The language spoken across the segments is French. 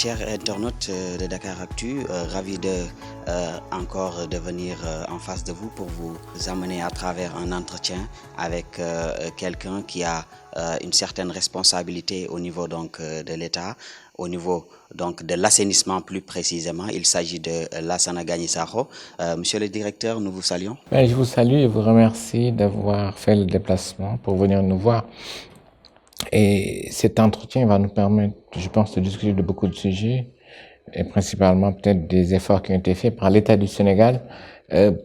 chers internautes de Dakaractu, ravi de encore de venir en face de vous pour vous amener à travers un entretien avec quelqu'un qui a une certaine responsabilité au niveau donc de l'État, au niveau donc de l'assainissement plus précisément. Il s'agit de Lassana Gagny Sakho. Monsieur le directeur, nous vous saluons. Je vous salue et vous remercie d'avoir fait le déplacement pour venir nous voir. Et cet entretien va nous permettre, je pense, de discuter de beaucoup de sujets, et principalement peut-être des efforts qui ont été faits par l'État du Sénégal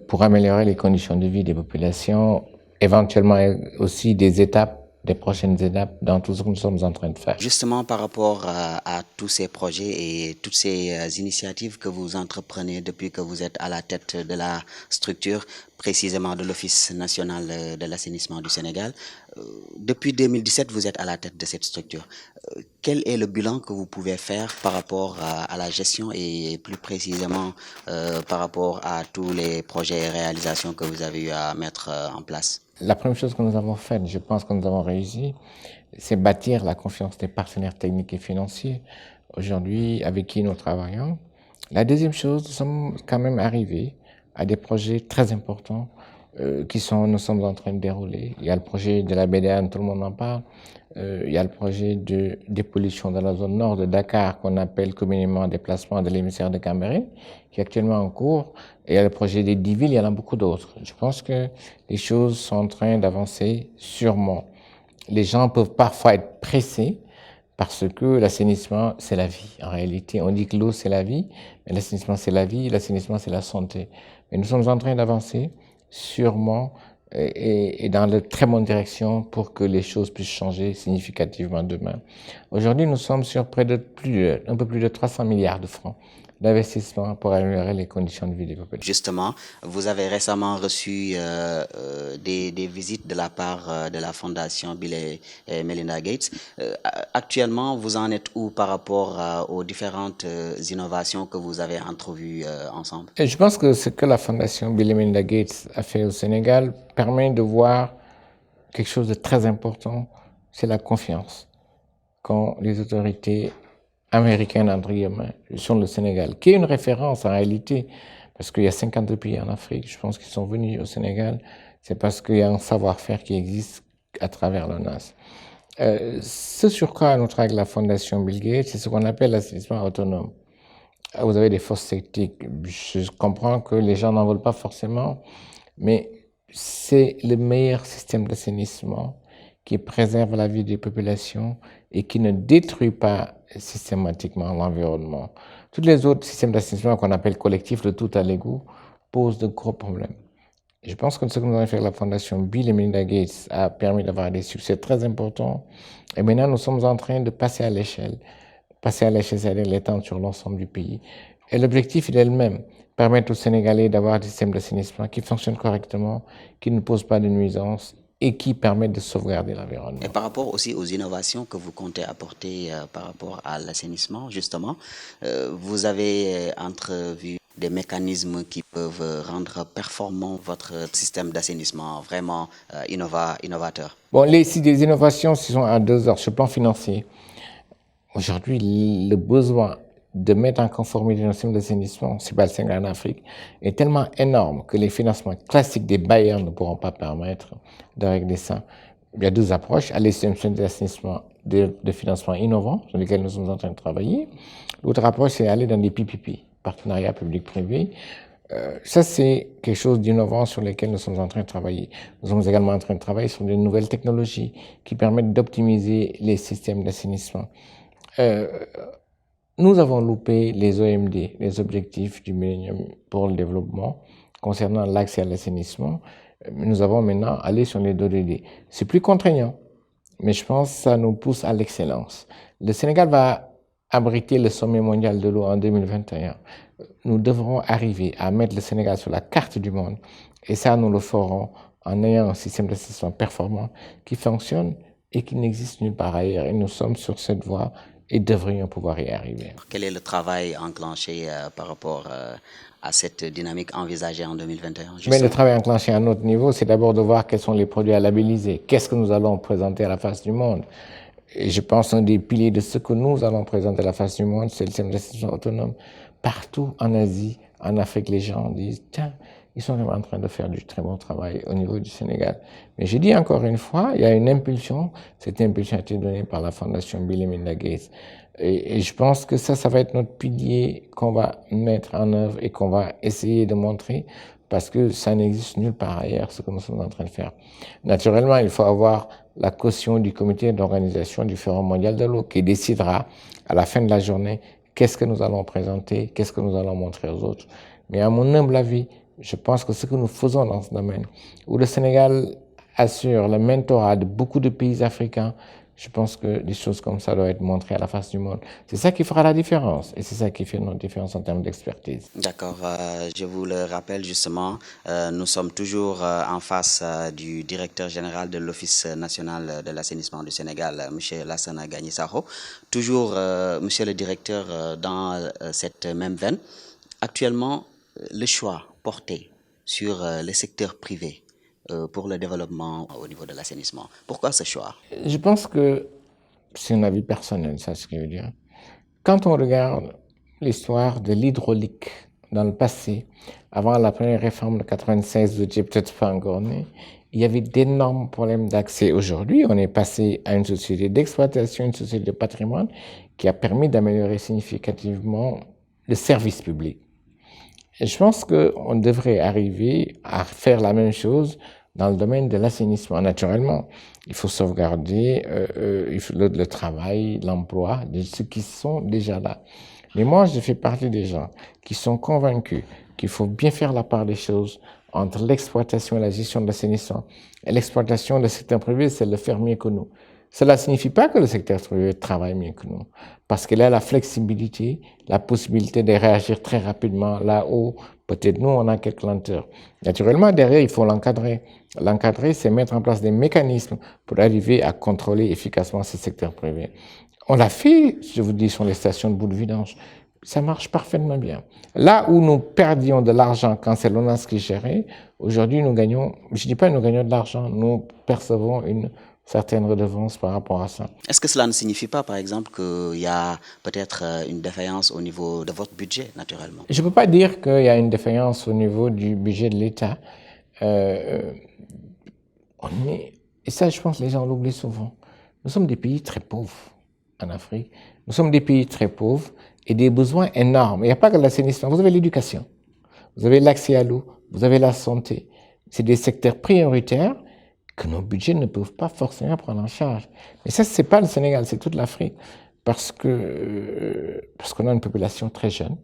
pour améliorer les conditions de vie des populations, éventuellement aussi des prochaines étapes dans tout ce que nous sommes en train de faire. Justement, par rapport à tous ces projets et toutes ces initiatives que vous entreprenez depuis que vous êtes à la tête de la structure, précisément de l'Office national de l'assainissement du Sénégal, depuis 2017, vous êtes à la tête de cette structure. Quel est le bilan que vous pouvez faire par rapport à la gestion et plus précisément par rapport à tous les projets et réalisations que vous avez eu à mettre en place? La première chose que nous avons faite, je pense que nous avons réussi, c'est bâtir la confiance des partenaires techniques et financiers aujourd'hui avec qui nous travaillons. La deuxième chose, nous sommes quand même arrivés à des projets très importants nous sommes en train de dérouler. Il y a le projet de la BDAN, tout le monde en parle. Il y a le projet de dépollution dans la zone nord de Dakar qu'on appelle communément déplacement de l'émissaire de Cambérène, qui est actuellement en cours. Et il y a le projet des 10 villes, il y en a beaucoup d'autres. Je pense que les choses sont en train d'avancer sûrement. Les gens peuvent parfois être pressés parce que l'assainissement, c'est la vie. En réalité, on dit que l'eau, c'est la vie, mais l'assainissement, c'est la vie, l'assainissement, c'est la santé. Mais nous sommes en train d'avancer sûrement et dans de très bonne direction pour que les choses puissent changer significativement demain. Aujourd'hui, nous sommes sur un peu plus de 300 milliards de francs d'investissement pour améliorer les conditions de vie des populations. Justement, vous avez récemment reçu des visites de la part de la Fondation Bill et Melinda Gates. Actuellement, vous en êtes où par rapport aux différentes innovations que vous avez entrevues ensemble? Et je pense que ce que la Fondation Bill et Melinda Gates a fait au Sénégal permet de voir quelque chose de très important, c'est la confiance. Quand les autorités américaine, entre guillemets, sur le Sénégal, qui est une référence en réalité, parce qu'il y a 52 pays en Afrique, je pense qu'ils sont venus au Sénégal, c'est parce qu'il y a un savoir-faire qui existe à travers l'ONAS. Ce sur quoi nous travaille la Fondation Bill Gates, c'est ce qu'on appelle l'assainissement autonome. Vous avez des fosses septiques. Je comprends que les gens n'en veulent pas forcément, mais c'est le meilleur système d'assainissement qui préserve la vie des populations et qui ne détruit pas systématiquement l'environnement. Tous les autres systèmes d'assainissement qu'on appelle collectifs, le tout à l'égout, posent de gros problèmes. Je pense que ce que nous avons fait avec la Fondation Bill et Melinda Gates a permis d'avoir des succès très importants. Et maintenant, nous sommes en train de passer à l'échelle. Passer à l'échelle, c'est-à-dire l'étendre sur l'ensemble du pays. Et l'objectif, il est le même. Permettre aux Sénégalais d'avoir des systèmes d'assainissement qui fonctionnent correctement, qui ne posent pas de nuisances et qui permettent de sauvegarder l'environnement. Et par rapport aussi aux innovations que vous comptez apporter par rapport à l'assainissement, justement, vous avez entrevu des mécanismes qui peuvent rendre performant votre système d'assainissement vraiment innovateur. Bon, des innovations, ce sont à deux heures sur le plan financier. Aujourd'hui, le besoin de mettre en conformité nos systèmes d'assainissement, c'est pas le Sénégal en Afrique, est tellement énorme que les financements classiques des bailleurs ne pourront pas permettre de régler ça. Il y a deux approches, les systèmes d'assainissement de financement innovants, sur lesquels nous sommes en train de travailler. L'autre approche, c'est aller dans des PPP, partenariats public-privé. Ça, c'est quelque chose d'innovant sur lequel nous sommes en train de travailler. Nous sommes également en train de travailler sur de nouvelles technologies qui permettent d'optimiser les systèmes d'assainissement. Nous avons loupé les OMD, les objectifs du millénium pour le développement, concernant l'accès à l'assainissement. Nous avons maintenant allé sur les DODD. C'est plus contraignant, mais je pense que ça nous pousse à l'excellence. Le Sénégal va abriter le sommet mondial de l'eau en 2021. Nous devrons arriver à mettre le Sénégal sur la carte du monde, et ça, nous le ferons en ayant un système d'assainissement performant qui fonctionne et qui n'existe nulle part ailleurs. Et nous sommes sur cette voie et devrions pouvoir y arriver. Quel est le travail enclenché par rapport à cette dynamique envisagée en 2021? Mais le travail enclenché à un autre niveau, c'est d'abord de voir quels sont les produits à labelliser. Qu'est-ce que nous allons présenter à la face du monde? Et je pense qu'un des piliers de ce que nous allons présenter à la face du monde, c'est le système d'assainissement autonome. Partout en Asie, en Afrique, les gens disent, tiens, ils sont vraiment en train de faire du très bon travail au niveau du Sénégal. Mais je dis encore une fois, il y a une impulsion. Cette impulsion a été donnée par la Fondation Bill et Melinda Gates. Et je pense que ça va être notre pilier qu'on va mettre en œuvre et qu'on va essayer de montrer parce que ça n'existe nulle part ailleurs, ce que nous sommes en train de faire. Naturellement, il faut avoir la caution du comité d'organisation du Forum mondial de l'eau qui décidera à la fin de la journée qu'est-ce que nous allons présenter, qu'est-ce que nous allons montrer aux autres. Mais à mon humble avis, je pense que ce que nous faisons dans ce domaine, où le Sénégal assure le mentorat de beaucoup de pays africains, je pense que des choses comme ça doivent être montrées à la face du monde. C'est ça qui fera la différence et c'est ça qui fait notre différence en termes d'expertise. D'accord, je vous le rappelle justement, nous sommes toujours en face du directeur général de l'Office national de l'assainissement du Sénégal, M. Lassana Gagny Sakho. Toujours, Monsieur le directeur, dans cette même veine. Actuellement, le choix porté sur le secteur privé pour le développement au niveau de l'assainissement. Pourquoi ce choix? Je pense que c'est un avis personnel, ça ce que je veux dire. Quand on regarde l'histoire de l'hydraulique dans le passé, avant la première réforme de 96, vous n'étiez peut-être pas encore né, il y avait d'énormes problèmes d'accès. Aujourd'hui, on est passé à une société d'exploitation, une société de patrimoine qui a permis d'améliorer significativement le service public. Et je pense qu'on devrait arriver à faire la même chose dans le domaine de l'assainissement. Naturellement, il faut sauvegarder le travail, l'emploi de ceux qui sont déjà là. Mais moi, je fais partie des gens qui sont convaincus qu'il faut bien faire la part des choses entre l'exploitation et la gestion de l'assainissement. Et l'exploitation de secteur privé, c'est le faire mieux que nous. Cela ne signifie pas que le secteur privé travaille mieux que nous, parce qu'il a la flexibilité, la possibilité de réagir très rapidement là où peut-être nous, on a quelques lenteurs. Naturellement, derrière, il faut l'encadrer. L'encadrer, c'est mettre en place des mécanismes pour arriver à contrôler efficacement ce secteur privé. On l'a fait, je vous dis, sur les stations de bout de vidange. Ça marche parfaitement bien. Là où nous perdions de l'argent quand c'est l'ONAS qui gérait, aujourd'hui, nous gagnons, je ne dis pas nous gagnons de l'argent, nous percevons une certaines redevances par rapport à ça. Est-ce que cela ne signifie pas, par exemple, qu'il y a peut-être une défaillance au niveau de votre budget, naturellement? Je ne peux pas dire qu'il y a une défaillance au niveau du budget de l'État. Et ça, je pense que les gens l'oublient souvent. Nous sommes des pays très pauvres en Afrique. Nous sommes des pays très pauvres et des besoins énormes. Il n'y a pas que l'assainissement. Vous avez l'éducation, vous avez l'accès à l'eau, vous avez la santé. C'est des secteurs prioritaires que nos budgets ne peuvent pas forcément prendre en charge. Mais ça, ce n'est pas le Sénégal, c'est toute l'Afrique. Parce qu'on a une population très jeune,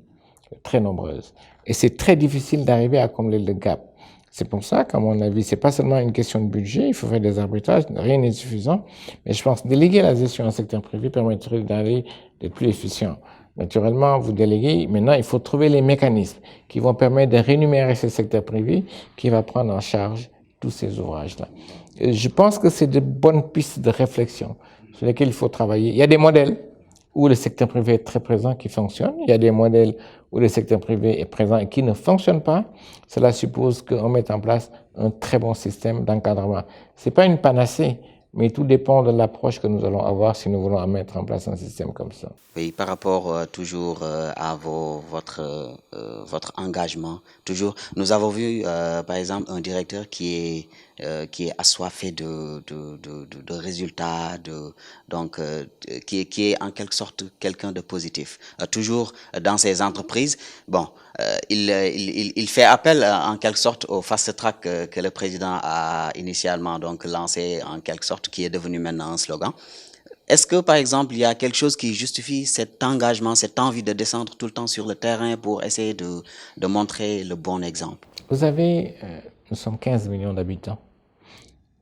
très nombreuse. Et c'est très difficile d'arriver à combler le gap. C'est pour ça qu'à mon avis, ce n'est pas seulement une question de budget, il faut faire des arbitrages, rien n'est suffisant. Mais je pense que déléguer la gestion au secteur privé permettrait d'être plus efficient. Naturellement, vous déléguez, maintenant il faut trouver les mécanismes qui vont permettre de rémunérer ce secteur privé qui va prendre en charge tous ces ouvrages-là. Je pense que c'est de bonnes pistes de réflexion sur lesquelles il faut travailler. Il y a des modèles où le secteur privé est très présent qui fonctionnent. Il y a des modèles où le secteur privé est présent et qui ne fonctionnent pas. Cela suppose qu'on mette en place un très bon système d'encadrement. Ce n'est pas une panacée, mais tout dépend de l'approche que nous allons avoir si nous voulons mettre en place un système comme ça. Oui, par rapport toujours à votre engagement, toujours, nous avons vu par exemple un directeur qui est assoiffé de résultats, qui est en quelque sorte quelqu'un de positif. Toujours dans ses entreprises, bon, il fait appel en quelque sorte au fast track que le président a initialement donc lancé en quelque sorte, qui est devenu maintenant un slogan. Est-ce que, par exemple, il y a quelque chose qui justifie cet engagement, cette envie de descendre tout le temps sur le terrain pour essayer de montrer le bon exemple? Vous savez, nous sommes 15 millions d'habitants.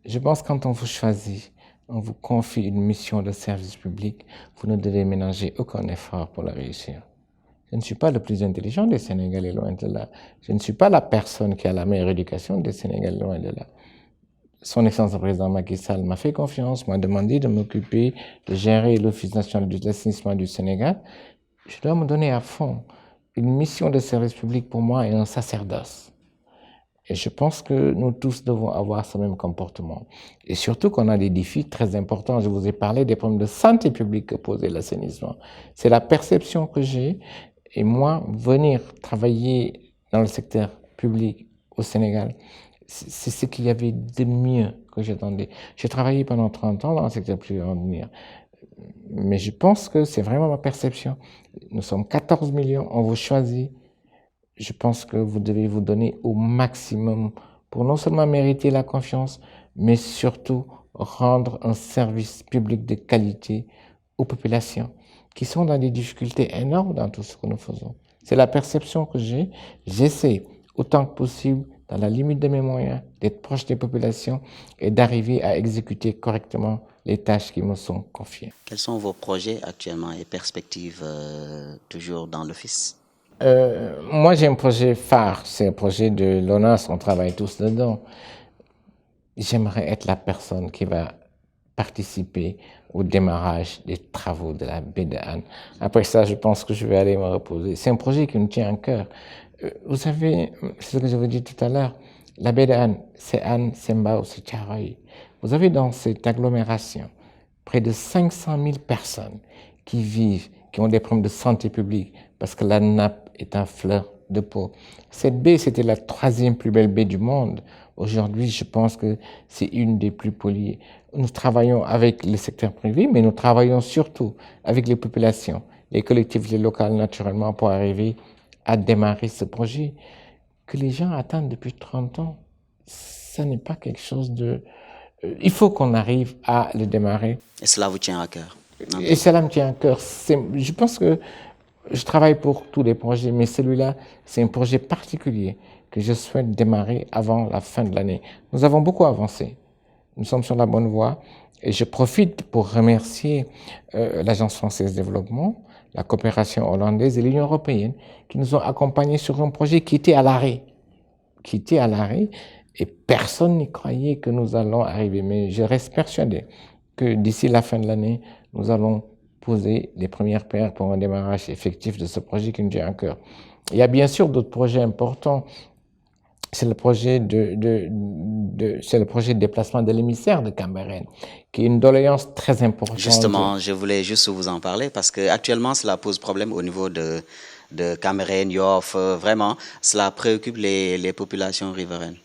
Je pense que quand on vous choisit, on vous confie une mission de service public, vous ne devez ménager aucun effort pour la réussir. Je ne suis pas le plus intelligent des Sénégalais, loin de là. Je ne suis pas la personne qui a la meilleure éducation des Sénégalais, loin de là. Son Excellence le Président Macky Sall m'a fait confiance, m'a demandé de m'occuper, de gérer l'Office national de l'assainissement du Sénégal. Je dois me donner à fond. Une mission de service public pour moi est un sacerdoce. Et je pense que nous tous devons avoir ce même comportement. Et surtout qu'on a des défis très importants. Je vous ai parlé des problèmes de santé publique que posait l'assainissement. C'est la perception que j'ai. Et moi, venir travailler dans le secteur public au Sénégal, c'est ce qu'il y avait de mieux que j'attendais. J'ai travaillé pendant 30 ans dans le secteur privé avant de venir. Mais je pense que c'est vraiment ma perception. Nous sommes 14 millions, on vous choisit. Je pense que vous devez vous donner au maximum pour non seulement mériter la confiance, mais surtout rendre un service public de qualité aux populations qui sont dans des difficultés énormes dans tout ce que nous faisons. C'est la perception que j'ai. J'essaie autant que possible, dans la limite de mes moyens, d'être proche des populations et d'arriver à exécuter correctement les tâches qui me sont confiées. Quels sont vos projets actuellement et perspectives toujours dans l'office? Moi, j'ai un projet phare, c'est un projet de l'ONAS, on travaille tous dedans. J'aimerais être la personne qui va participer au démarrage des travaux de la baie de Hann. Après ça, je pense que je vais aller me reposer. C'est un projet qui me tient à cœur. Vous savez, c'est ce que je vous dis tout à l'heure, la baie de Hann, c'est Hann, c'est Mbao, c'est Thiaroye. Vous avez dans cette agglomération près de 500 000 personnes qui vivent, qui ont des problèmes de santé publique parce que la nappe est un fleur de peau. Cette baie, c'était la 3e plus belle baie du monde. Aujourd'hui, je pense que c'est une des plus polluées. Nous travaillons avec le secteur privé, mais nous travaillons surtout avec les populations, les collectivités locales naturellement pour arriver à démarrer ce projet que les gens attendent depuis 30 ans. Ça n'est pas quelque chose de... Il faut qu'on arrive à le démarrer. Et cela vous tient à cœur? Et cela me tient à cœur. Je pense que je travaille pour tous les projets, mais celui-là, c'est un projet particulier que je souhaite démarrer avant la fin de l'année. Nous avons beaucoup avancé. Nous sommes sur la bonne voie et je profite pour remercier l'Agence française de développement, la coopération hollandaise et l'Union européenne qui nous ont accompagnés sur un projet qui était à l'arrêt. Et personne n'y croyait que nous allons arriver. Mais je reste persuadé que d'ici la fin de l'année, nous allons poser les premières pierres pour un démarrage effectif de ce projet qui nous tient à cœur. Il y a bien sûr d'autres projets importants. C'est le projet c'est le projet de déplacement de l'émissaire de Cambérène, qui est une doléance très importante. Justement, je voulais juste vous en parler parce que actuellement, cela pose problème au niveau de Cambérène, Yoff. Vraiment, cela préoccupe les populations riveraines.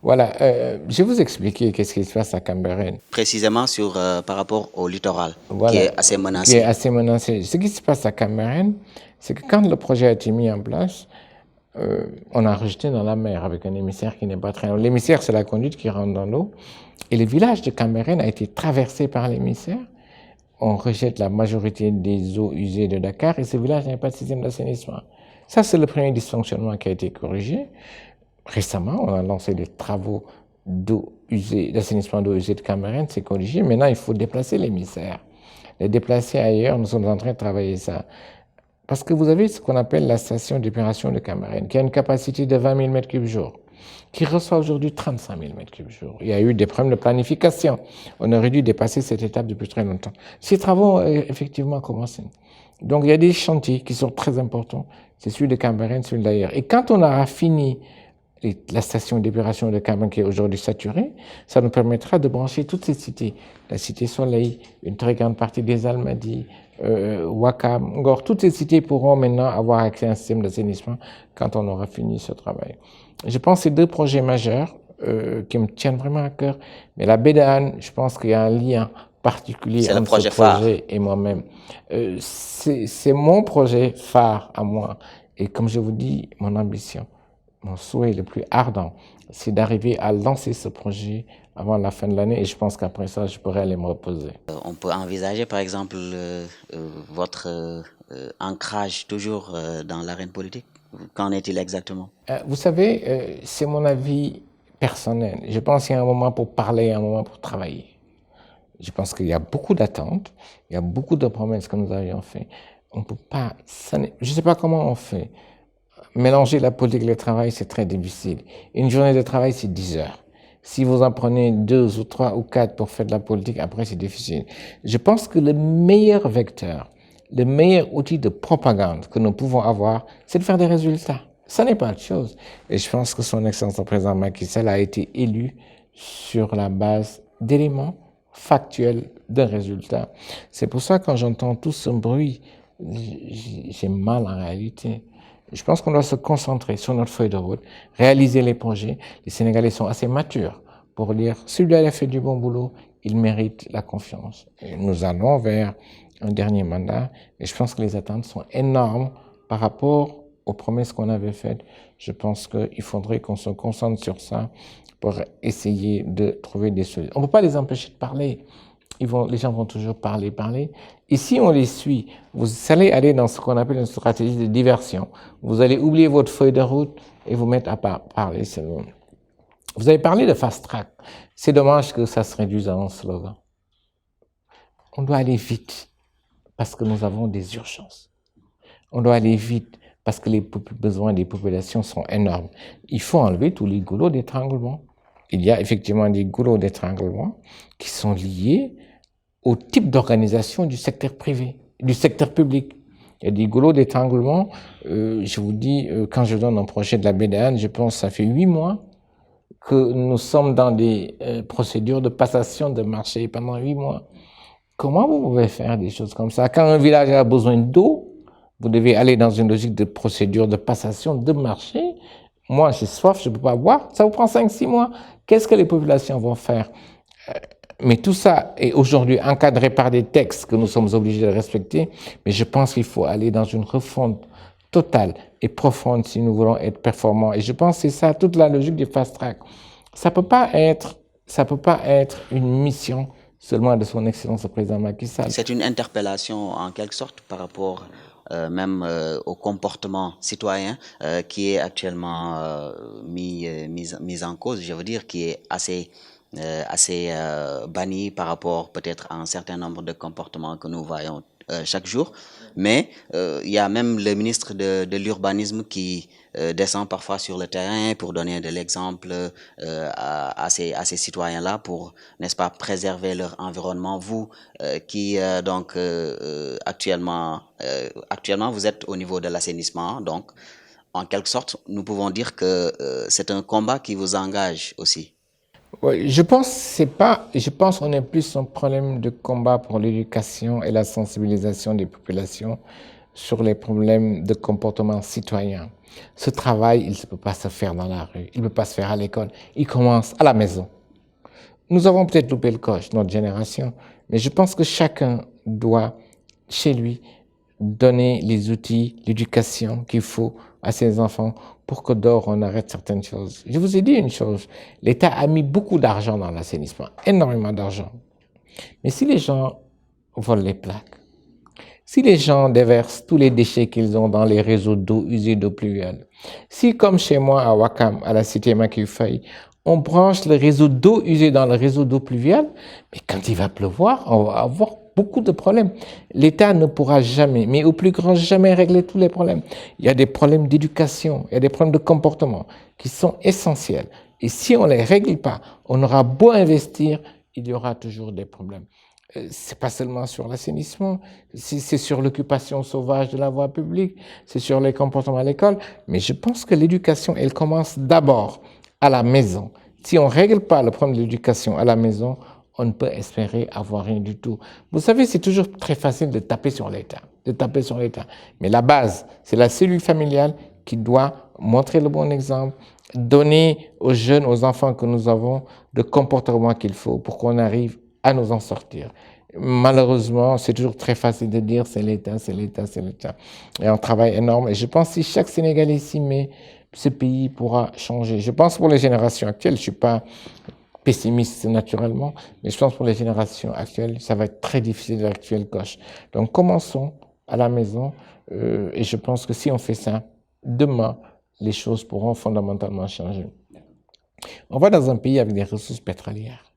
Voilà, je vais vous expliquer qu'est-ce qui se passe à Cambérène. Précisément par rapport au littoral, Voilà, qui est assez menacé. Qui est assez menacé. Ce qui se passe à Cambérène, c'est que quand le projet a été mis en place, on a rejeté dans la mer avec un émissaire qui n'est pas très long. L'émissaire, c'est la conduite qui rentre dans l'eau. Et le village de Cambérène a été traversé par l'émissaire. On rejette la majorité des eaux usées de Dakar et ce village n'a pas de système d'assainissement. Ça, c'est le premier dysfonctionnement qui a été corrigé. Récemment, on a lancé des travaux d'assainissement d'eau usée de Cambérène, c'est corrigé. Maintenant, il faut déplacer l'émissaire. Les déplacer ailleurs, nous sommes en train de travailler ça. Parce que vous avez ce qu'on appelle la station d'épuration de Cambérène, qui a une capacité de 20 000 m3 jour, qui reçoit aujourd'hui 35 000 m3 jour. Il y a eu des problèmes de planification. On aurait dû dépasser cette étape depuis très longtemps. Ces travaux ont effectivement commencé. Donc, il y a des chantiers qui sont très importants. C'est celui de Cambérène, celui d'ailleurs. Et quand on aura fini la station d'épuration de Cambérène qui est aujourd'hui saturée, ça nous permettra de brancher toutes ces cités. La cité Soleil, une très grande partie des Almadies, Ouakam, Ngor, toutes ces cités pourront maintenant avoir accès à un système d'assainissement quand on aura fini ce travail. Je pense que c'est 2 projets majeurs qui me tiennent vraiment à cœur. Mais la baie de Hann, je pense qu'il y a un lien particulier entre ce projet et moi-même. C'est mon projet phare à moi. Et comme je vous dis, mon ambition, mon souhait le plus ardent, c'est d'arriver à lancer ce projet avant la fin de l'année et je pense qu'après ça, je pourrai aller me reposer. On peut envisager, par exemple, votre ancrage toujours dans l'arène politique. Qu'en est-il exactement? Vous savez, c'est mon avis personnel. Je pense qu'il y a un moment pour parler et un moment pour travailler. Je pense qu'il y a beaucoup d'attentes, il y a beaucoup de promesses que nous avions faites. On peut pas, je ne sais pas comment on fait. Mélanger la politique et le travail, c'est très difficile. Une journée de travail, c'est 10 heures. Si vous en prenez 2 ou 3 ou 4 pour faire de la politique, après, c'est difficile. Je pense que le meilleur vecteur, le meilleur outil de propagande que nous pouvons avoir, c'est de faire des résultats. Ça n'est pas autre chose. Et je pense que son Excellence le président Macky Sall a été élu sur la base d'éléments factuels de résultats. C'est pour ça que quand j'entends tout ce bruit, j'ai mal en réalité. Je pense qu'on doit se concentrer sur notre feuille de route, réaliser les projets. Les Sénégalais sont assez matures pour dire celui-là a fait du bon boulot, il mérite la confiance. Et nous allons vers un dernier mandat et je pense que les attentes sont énormes par rapport aux promesses qu'on avait faites. Je pense qu'il faudrait qu'on se concentre sur ça pour essayer de trouver des solutions. On ne peut pas les empêcher de parler. Les gens vont toujours parler. Et si on les suit, vous allez aller dans ce qu'on appelle une stratégie de diversion. Vous allez oublier votre feuille de route et vous mettre à parler. Vous avez parlé de fast track. C'est dommage que ça se réduise à un slogan. On doit aller vite parce que nous avons des urgences. On doit aller vite parce que les besoins des populations sont énormes. Il faut enlever tous les goulots d'étranglement. Il y a effectivement des goulots d'étranglement qui sont liés au type d'organisation du secteur privé, du secteur public. Il y a des goulots d'étranglement. Je vous dis, quand je donne un projet de la BDN, je pense que ça fait 8 mois que nous sommes dans des procédures de passation de marché pendant 8 mois. Comment vous pouvez faire des choses comme ça? Quand un village a besoin d'eau, vous devez aller dans une logique de procédure de passation de marché. Moi, j'ai soif, je ne peux pas boire. Ça vous prend 5-6 mois. Qu'est-ce que les populations vont faire? Mais tout ça est aujourd'hui encadré par des textes que nous sommes obligés de respecter. Mais je pense qu'il faut aller dans une refonte totale et profonde si nous voulons être performants. Et je pense que c'est ça toute la logique du fast track. Ça peut pas être une mission seulement de son Excellence le président Macky Sall. C'est une interpellation en quelque sorte par rapport même au comportement citoyen qui est actuellement mis en cause, je veux dire, qui est assez banni par rapport peut-être à un certain nombre de comportements que nous voyons chaque jour. Mais il y a même le ministre de l'urbanisme qui descend parfois sur le terrain pour donner de l'exemple à ces citoyens-là pour, n'est-ce pas, préserver leur environnement. Vous qui donc actuellement vous êtes au niveau de l'assainissement, donc en quelque sorte nous pouvons dire que c'est un combat qui vous engage aussi. Oui, je pense qu'on est plus un problème de combat pour l'éducation et la sensibilisation des populations sur les problèmes de comportement citoyen. Ce travail, il ne peut pas se faire dans la rue, il ne peut pas se faire à l'école, il commence à la maison. Nous avons peut-être loupé le coche, notre génération, mais je pense que chacun doit, chez lui, donner les outils, l'éducation qu'il faut à ses enfants pour que d'or on arrête certaines choses. Je vous ai dit une chose, l'État a mis beaucoup d'argent dans l'assainissement, énormément d'argent. Mais si les gens volent les plaques, si les gens déversent tous les déchets qu'ils ont dans les réseaux d'eau usés d'eau pluviale, si comme chez moi à Wakam, à la cité Macky Faye, on branche le réseau d'eau usée dans le réseau d'eau pluviale, mais quand il va pleuvoir, on va avoir beaucoup de problèmes. L'État ne pourra jamais, mais au plus grand jamais, régler tous les problèmes. Il y a des problèmes d'éducation, il y a des problèmes de comportement qui sont essentiels. Et si on ne les règle pas, on aura beau investir, il y aura toujours des problèmes. C'est pas seulement sur l'assainissement, c'est sur l'occupation sauvage de la voie publique, c'est sur les comportements à l'école. Mais je pense que l'éducation, elle commence d'abord à la maison. Si on ne règle pas le problème de l'éducation à la maison, on ne peut espérer avoir rien du tout. Vous savez, c'est toujours très facile de taper sur l'État, Mais la base, c'est la cellule familiale qui doit montrer le bon exemple, donner aux jeunes, aux enfants que nous avons, le comportement qu'il faut pour qu'on arrive à nous en sortir. Malheureusement, c'est toujours très facile de dire c'est l'État. Et on travaille énorme. Et je pense que si chaque Sénégalais s'y met, ce pays pourra changer. Je pense pour les générations actuelles, je ne suis pas pessimiste naturellement, mais je pense pour les générations actuelles, ça va être très difficile de l'actuelle gauche. Donc commençons à la maison et je pense que si on fait ça, demain, les choses pourront fondamentalement changer. On va dans un pays avec des ressources pétrolières.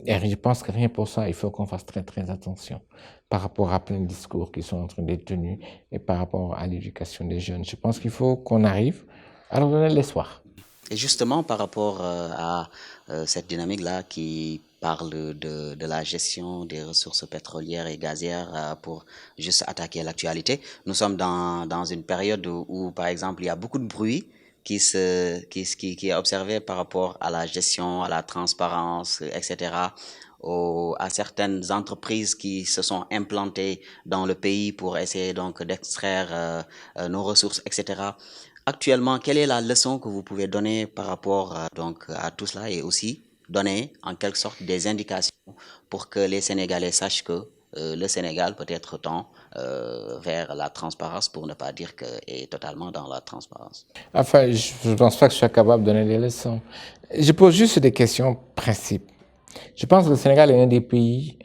Et je pense que rien pour ça, il faut qu'on fasse très très attention par rapport à plein de discours qui sont en train d'être tenus et par rapport à l'éducation des jeunes. Je pense qu'il faut qu'on arrive à leur donner l'espoir. Et justement, par rapport à cette dynamique-là qui parle de la gestion des ressources pétrolières et gazières pour juste attaquer l'actualité. Nous sommes dans une période où, par exemple, il y a beaucoup de bruit qui est observé par rapport à la gestion, à la transparence, etc., à certaines entreprises qui se sont implantées dans le pays pour essayer donc d'extraire nos ressources, etc. Actuellement, quelle est la leçon que vous pouvez donner par rapport donc à tout cela et aussi donner en quelque sorte des indications pour que les Sénégalais sachent que le Sénégal peut être tend vers la transparence pour ne pas dire qu'il est totalement dans la transparence. Enfin, je ne pense pas que je sois capable de donner des leçons. Je pose juste des questions principes. Je pense que le Sénégal est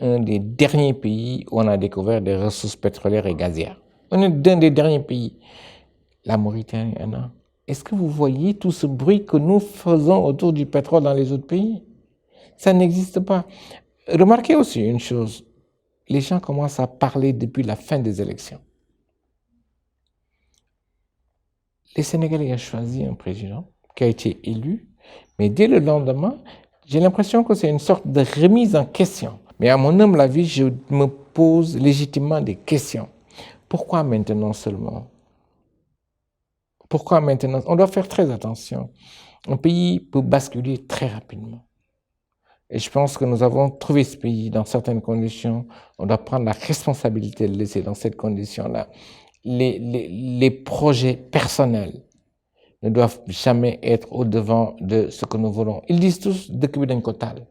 un des derniers pays où on a découvert des ressources pétrolières et gazières. On est un des derniers pays. La Mauritanie, non. Est-ce que vous voyez tout ce bruit que nous faisons autour du pétrole dans les autres pays? Ça n'existe pas. Remarquez aussi une chose. Les gens commencent à parler depuis la fin des élections. Les Sénégalais ont choisi un président qui a été élu, mais dès le lendemain, j'ai l'impression que c'est une sorte de remise en question. Mais à mon humble avis, je me pose légitimement des questions. Pourquoi maintenant seulement? Pourquoi maintenant? On doit faire très attention. Un pays peut basculer très rapidement. Et je pense que nous avons trouvé ce pays dans certaines conditions. On doit prendre la responsabilité de le laisser dans cette condition-là. Les projets personnels ne doivent jamais être au-devant de ce que nous voulons. Ils disent tous de d'un total.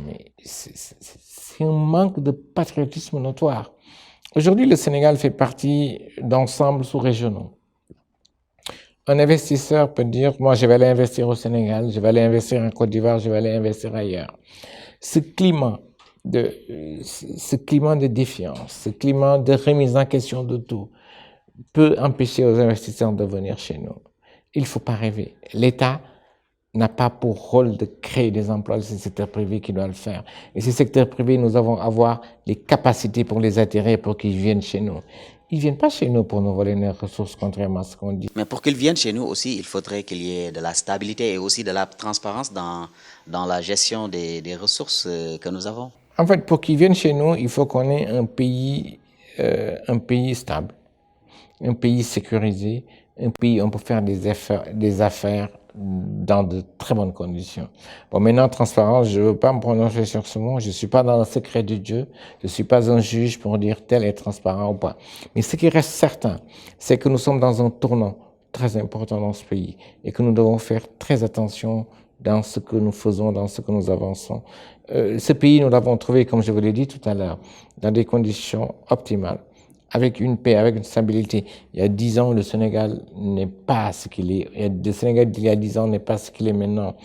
Mais c'est un manque de patriotisme notoire. Aujourd'hui, le Sénégal fait partie d'ensembles sous-régionaux. Un investisseur peut dire, moi, je vais aller investir au Sénégal, je vais aller investir en Côte d'Ivoire, je vais aller investir ailleurs. Ce climat de défiance, ce climat de remise en question de tout, peut empêcher aux investisseurs de venir chez nous. Il ne faut pas rêver. L'État n'a pas pour rôle de créer des emplois, c'est le secteur privé qui doit le faire. Et ces secteurs privés, nous avons à avoir les capacités pour les attirer, pour qu'ils viennent chez nous. Ils ne viennent pas chez nous pour nous voler nos ressources, contrairement à ce qu'on dit. Mais pour qu'ils viennent chez nous aussi, il faudrait qu'il y ait de la stabilité et aussi de la transparence dans la gestion des ressources que nous avons. En fait, pour qu'ils viennent chez nous, il faut qu'on ait un pays stable, un pays sécurisé, un pays où on peut faire des affaires dans de très bonnes conditions. Bon, maintenant, transparence, je ne veux pas me prononcer sur ce mot. Je ne suis pas dans le secret de Dieu. Je ne suis pas un juge pour dire tel est transparent ou pas. Mais ce qui reste certain, c'est que nous sommes dans un tournant très important dans ce pays et que nous devons faire très attention dans ce que nous faisons, dans ce que nous avançons. Ce pays, nous l'avons trouvé, comme je vous l'ai dit tout à l'heure, dans des conditions optimales, avec une paix, avec une stabilité. Il y a 10 ans, le Sénégal n'est pas ce qu'il est. Le Sénégal d'il y a 10 ans n'est pas ce qu'il est maintenant.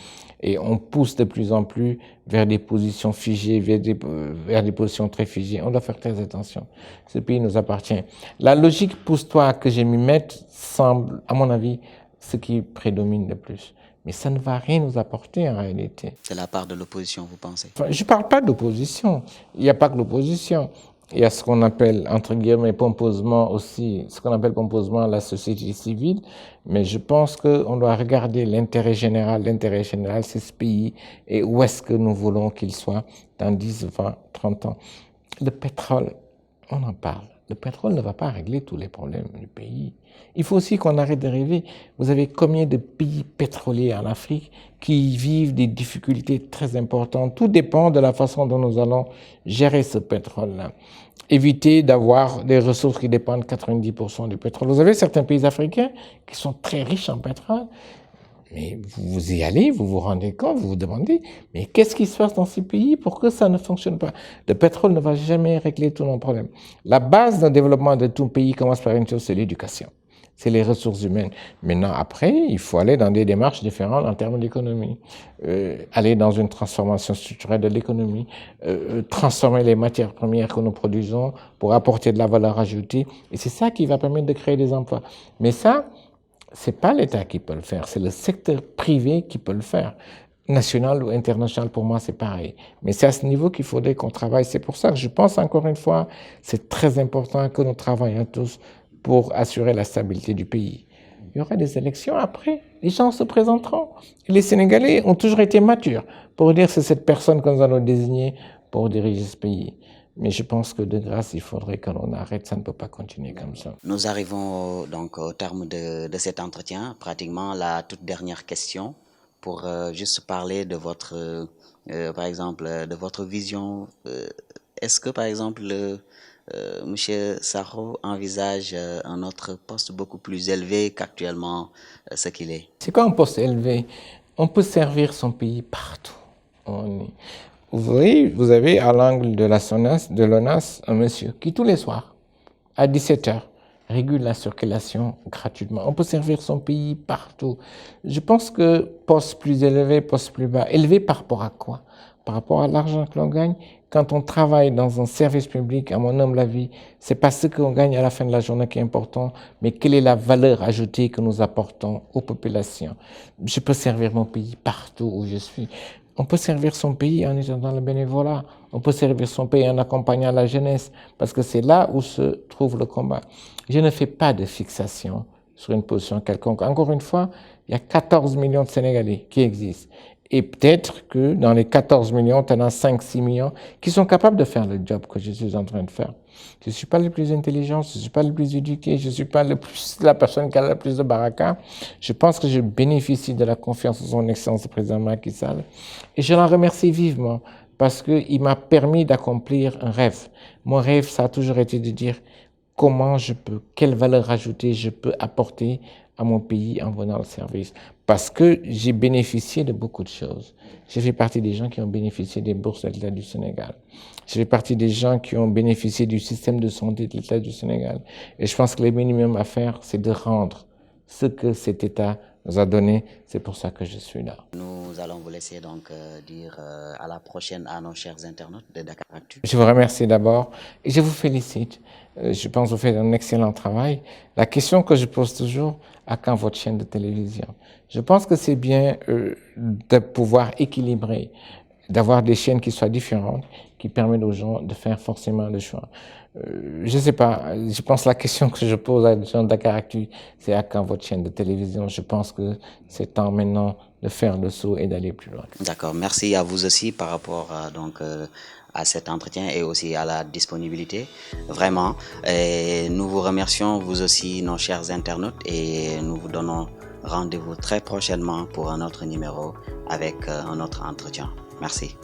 Et on pousse de plus en plus vers des positions figées, vers des positions très figées. On doit faire très attention. Ce pays nous appartient. La logique pousse-toi que je m'y mette semble, à mon avis, ce qui prédomine le plus. Mais ça ne va rien nous apporter en réalité. C'est la part de l'opposition, vous pensez? Enfin, je ne parle pas d'opposition. Il n'y a pas que l'opposition. Il y a ce qu'on appelle, entre guillemets, pompeusement aussi, ce qu'on appelle pompeusement la société civile. Mais je pense qu'on doit regarder l'intérêt général. L'intérêt général, c'est ce pays et où est-ce que nous voulons qu'il soit dans 10, 20, 30 ans. Le pétrole, on en parle. Le pétrole ne va pas régler tous les problèmes du pays. Il faut aussi qu'on arrête de rêver. Vous avez combien de pays pétroliers en Afrique qui vivent des difficultés très importantes? Tout dépend de la façon dont nous allons gérer ce pétrole-là. Éviter d'avoir des ressources qui dépendent 90% du pétrole. Vous avez certains pays africains qui sont très riches en pétrole, mais vous y allez, vous vous rendez compte, vous vous demandez, mais qu'est-ce qui se passe dans ces pays pour que ça ne fonctionne pas? Le pétrole ne va jamais régler tous nos problèmes. La base d'un développement de tout pays commence par une chose, c'est l'éducation. C'est les ressources humaines. Maintenant, après, il faut aller dans des démarches différentes en termes d'économie. Aller dans une transformation structurelle de l'économie. Transformer les matières premières que nous produisons pour apporter de la valeur ajoutée. Et c'est ça qui va permettre de créer des emplois. Mais ça, c'est pas l'État qui peut le faire, c'est le secteur privé qui peut le faire. National ou international, pour moi, c'est pareil. Mais c'est à ce niveau qu'il faudrait qu'on travaille. C'est pour ça que je pense, encore une fois, c'est très important que nous travaillions tous pour assurer la stabilité du pays. il y aura des élections après. Les gens se présenteront. Et les Sénégalais ont toujours été matures pour dire que c'est cette personne que nous allons désigner pour diriger ce pays. Mais je pense que de grâce, il faudrait que l'on arrête. Ça ne peut pas continuer comme ça. Nous arrivons donc au terme de cet entretien, pratiquement la toute dernière question pour juste parler de votre, par exemple, de votre vision. Est-ce que, par exemple, Monsieur Sakho envisage un autre poste beaucoup plus élevé qu'actuellement ce qu'il est? C'est quoi un poste élevé? On peut servir son pays partout. Vous voyez, vous avez à l'angle de la SONAS, de l'ONAS, un monsieur qui tous les soirs, à 17h, régule la circulation gratuitement. On peut servir son pays partout. Je pense que poste plus élevé, poste plus bas. Élevé par rapport à quoi? Par rapport à l'argent que l'on gagne. Quand on travaille dans un service public, à mon humble avis, c'est pas ce qu'on gagne à la fin de la journée qui est important, mais quelle est la valeur ajoutée que nous apportons aux populations. Je peux servir mon pays partout où je suis. On peut servir son pays en étant dans le bénévolat. On peut servir son pays en accompagnant la jeunesse, parce que c'est là où se trouve le combat. Je ne fais pas de fixation sur une position quelconque. Encore une fois, il y a 14 millions de Sénégalais qui existent. Et peut-être que dans les 14 millions, tu en as 5-6 millions qui sont capables de faire le job que je suis en train de faire. Je ne suis pas le plus intelligent, je ne suis pas le plus éduqué, je ne suis pas la personne qui a le plus de baraka. Je pense que je bénéficie de la confiance de son Excellence le président Macky Sall. Et je l'en remercie vivement parce qu'il m'a permis d'accomplir un rêve. Mon rêve, ça a toujours été de dire comment je peux, quelle valeur ajoutée je peux apporter à mon pays en venant au service. Parce que j'ai bénéficié de beaucoup de choses. J'ai fait partie des gens qui ont bénéficié des bourses de l'État du Sénégal. J'ai fait partie des gens qui ont bénéficié du système de santé de l'État du Sénégal. Et je pense que le minimum à faire, c'est de rendre ce que cet État nous a donné. C'est pour ça que je suis là. Nous allons vous laisser donc dire à la prochaine à nos chers internautes de Dakaractu. Je vous remercie d'abord et je vous félicite. Je pense que vous faites un excellent travail. La question que je pose toujours, à quand votre chaîne de télévision? Je pense que c'est bien de pouvoir équilibrer, d'avoir des chaînes qui soient différentes, qui permettent aux gens de faire forcément le choix. Je ne sais pas, je pense que la question que je pose à des gens de Dakaractu, c'est à quand votre chaîne de télévision? Je pense que c'est temps maintenant de faire le saut et d'aller plus loin. D'accord, merci à vous aussi par rapport à cet entretien et aussi à la disponibilité. Vraiment, et nous vous remercions, vous aussi, nos chers internautes, et nous vous donnons rendez-vous très prochainement pour un autre numéro avec un autre entretien. Merci.